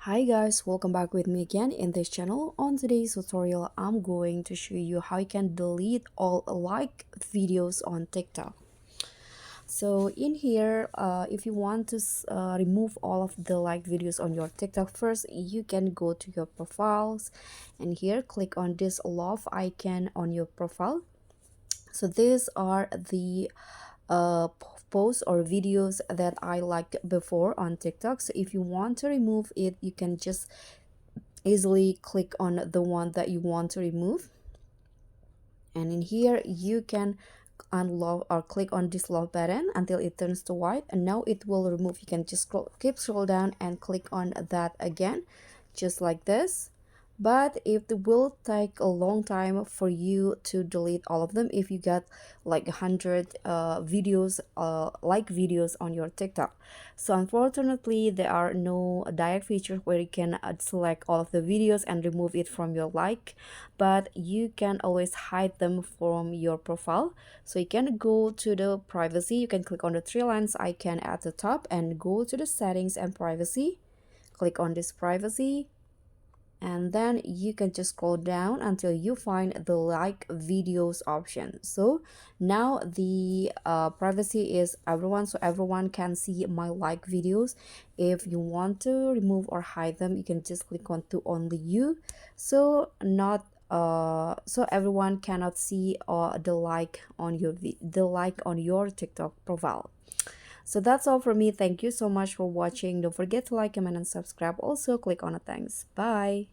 Hi guys, welcome back with me again in this channel. On today's tutorial, I'm going to show you how you can delete all like videos on TikTok. So in here, if you want to remove all of the like videos on your TikTok, first you can go to your profiles and here click on this love icon on your profile. So these are the posts or videos that I liked before on TikTok. So if you want to remove it, you can just easily click on the one that you want to remove, and in here you can unlock or click on this love button until it turns to white, and now it will remove. You can just scroll down and click on that again, just like this. But it will take a long time for you to delete all of them if you get like 100 videos like videos on your TikTok. So unfortunately there are no direct features where you can select all of the videos and remove it from your like, but you can always hide them from your profile. So you can go to the privacy, you can click on the three lines icon at the top and go to the settings and privacy, click on this privacy, and then you can just scroll down until you find the like videos option. So now the privacy is everyone, so everyone can see my like videos. If you want to remove or hide them, you can just click on to only you, so not so everyone cannot see the like on your the like on your TikTok profile. So that's all from me. Thank you so much for watching. Don't forget to like, comment, and subscribe. Also click on the thanks. Bye.